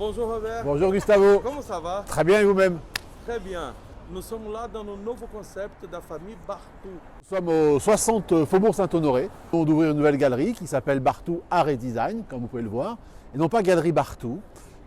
Bonjour Robert. Bonjour Gustavo. Comment ça va? Très bien et vous-même? Très bien. Nous sommes là dans un nouveau concept de la famille Barthou. Nous sommes au 60 Faubourg Saint-Honoré. Nous venons d'ouvrir une nouvelle galerie qui s'appelle Barthou Art et Design, comme vous pouvez le voir. Et non pas Galerie Barthou,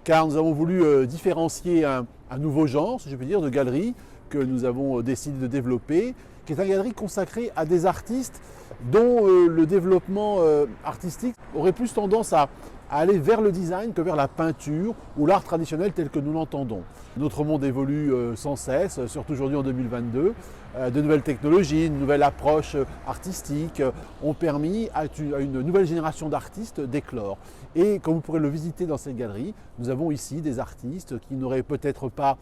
car nous avons voulu différencier un nouveau genre, si je peux dire, de galerie que nous avons décidé de développer, qui est une galerie consacrée à des artistes dont le développement artistique aurait plus tendance à aller vers le design que vers la peinture ou l'art traditionnel tel que nous l'entendons. Notre monde évolue sans cesse, surtout aujourd'hui en 2022. De nouvelles technologies, une nouvelle approche artistique ont permis à une nouvelle génération d'artistes d'éclore. Et comme vous pourrez le visiter dans cette galerie, nous avons ici des artistes qui n'auraient peut-être pas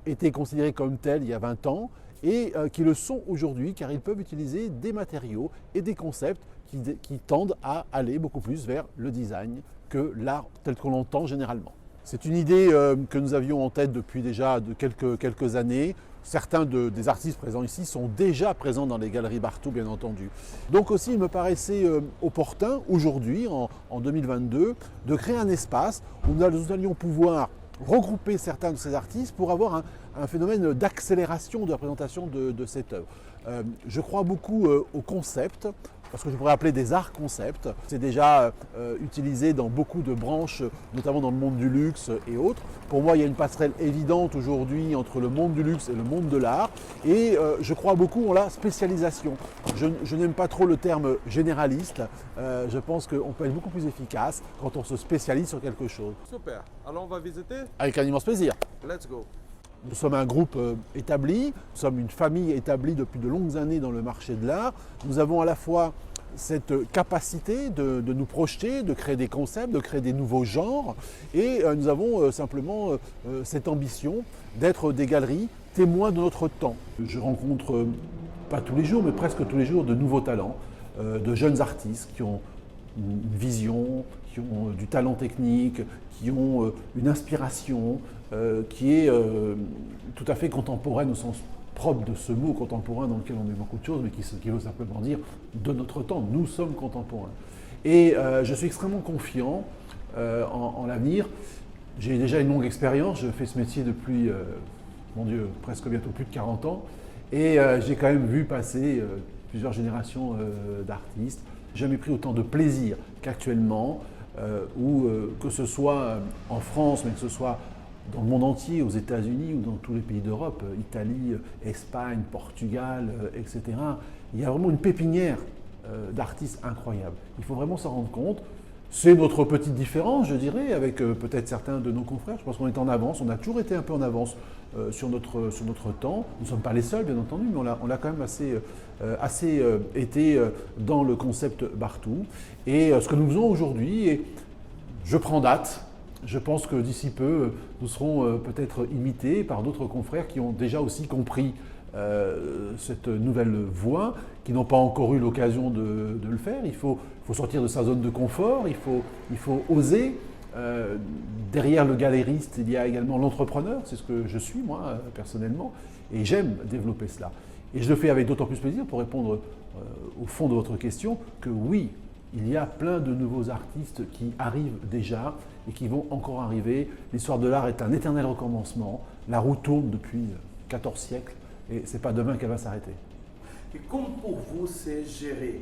été considérés comme tels il y a 20 ans et qui le sont aujourd'hui car ils peuvent utiliser des matériaux et des concepts qui tendent à aller beaucoup plus vers le design que l'art tel qu'on l'entend généralement. C'est une idée que nous avions en tête depuis déjà de quelques années. Certains des artistes présents ici sont déjà présents dans les galeries Barthou, bien entendu. Donc aussi, il me paraissait opportun, aujourd'hui, en 2022, de créer un espace où nous allions pouvoir regrouper certains de ces artistes pour avoir un phénomène d'accélération de la présentation de cette œuvre. Je crois beaucoup au concept, parce que je pourrais appeler des arts concepts. C'est déjà utilisé dans beaucoup de branches, notamment dans le monde du luxe et autres. Pour moi, il y a une passerelle évidente aujourd'hui entre le monde du luxe et le monde de l'art. Et je crois beaucoup en la spécialisation. Je n'aime pas trop le terme généraliste. Je pense qu'on peut être beaucoup plus efficace quand on se spécialise sur quelque chose. Super. Alors on va visiter? Avec un immense plaisir. Let's go. Nous sommes un groupe établi, nous sommes une famille établie depuis de longues années dans le marché de l'art. Nous avons à la fois cette capacité de nous projeter, de créer des concepts, de créer des nouveaux genres et nous avons simplement cette ambition d'être des galeries témoins de notre temps. Je rencontre pas tous les jours mais presque tous les jours de nouveaux talents, de jeunes artistes qui ont une vision, qui ont du talent technique, qui ont une inspiration qui est tout à fait contemporaine au sens propre de ce mot contemporain dans lequel on met beaucoup de choses, mais qui veut simplement dire de notre temps. Nous sommes contemporains. Et je suis extrêmement confiant en l'avenir. J'ai déjà une longue expérience, je fais ce métier depuis, mon Dieu, presque bientôt plus de 40 ans. Et j'ai quand même vu passer plusieurs générations d'artistes. J'ai jamais pris autant de plaisir qu'actuellement, que ce soit en France, mais que ce soit dans le monde entier, aux États-Unis ou dans tous les pays d'Europe, Italie, Espagne, Portugal, etc. Il y a vraiment une pépinière d'artistes incroyables. Il faut vraiment s'en rendre compte. C'est notre petite différence, je dirais, avec peut-être certains de nos confrères. Je pense qu'on est en avance, on a toujours été un peu en avance sur notre temps. Nous ne sommes pas les seuls, bien entendu, mais on l'a quand même assez été dans le concept Barthou. Et ce que nous faisons aujourd'hui, et je prends date, je pense que d'ici peu, nous serons peut-être imités par d'autres confrères qui ont déjà aussi compris cette nouvelle voie, qui n'ont pas encore eu l'occasion de le faire. Il faut sortir de sa zone de confort, il faut oser. Derrière le galériste, il y a également l'entrepreneur, c'est ce que je suis moi personnellement, et j'aime développer cela. Et je le fais avec d'autant plus plaisir pour répondre au fond de votre question que oui, il y a plein de nouveaux artistes qui arrivent déjà et qui vont encore arriver. L'histoire de l'art est un éternel recommencement. La roue tourne depuis 14 siècles et ce n'est pas demain qu'elle va s'arrêter. Et comme pour vous, c'est gérer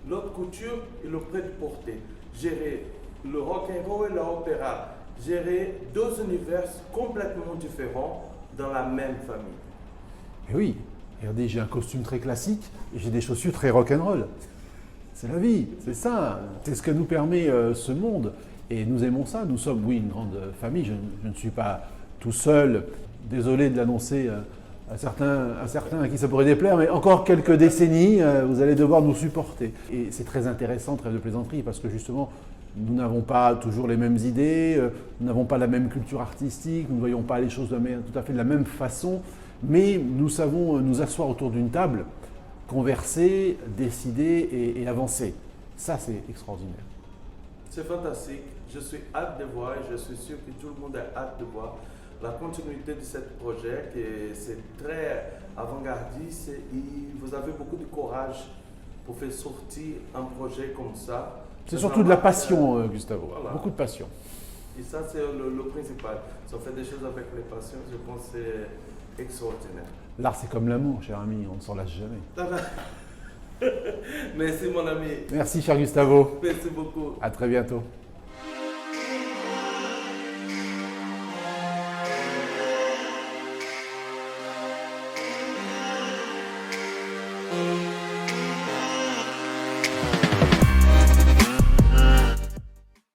l'haute couture et le prêt-à-porter, gérer le rock and roll et l'opéra, gérer deux univers complètement différents dans la même famille. Et oui, regardez, j'ai un costume très classique et j'ai des chaussures très rock'n'roll. C'est la vie, c'est ça, c'est ce que nous permet ce monde. Et nous aimons ça, nous sommes, oui, une grande famille, je ne suis pas tout seul, désolé de l'annoncer à certains à qui ça pourrait déplaire, mais encore quelques décennies, vous allez devoir nous supporter. Et c'est très intéressant, trêve de plaisanterie, parce que justement, nous n'avons pas toujours les mêmes idées, nous n'avons pas la même culture artistique, nous ne voyons pas les choses tout à fait de la même façon, mais nous savons nous asseoir autour d'une table, converser, décider et avancer. Ça, c'est extraordinaire. C'est fantastique. Je suis hâte de voir et je suis sûr que tout le monde a hâte de voir la continuité de ce projet. C'est très avant-gardiste et vous avez beaucoup de courage pour faire sortir un projet comme ça. C'est surtout de la passion, Gustavo. Voilà. Beaucoup de passion. Et ça, c'est le principal. Si on fait des choses avec les passions, je pense que c'est extraordinaire. L'art, c'est comme l'amour, cher ami, on ne s'en lasse jamais. Merci mon ami. Merci, cher Gustavo. Merci beaucoup. À très bientôt. Thank you.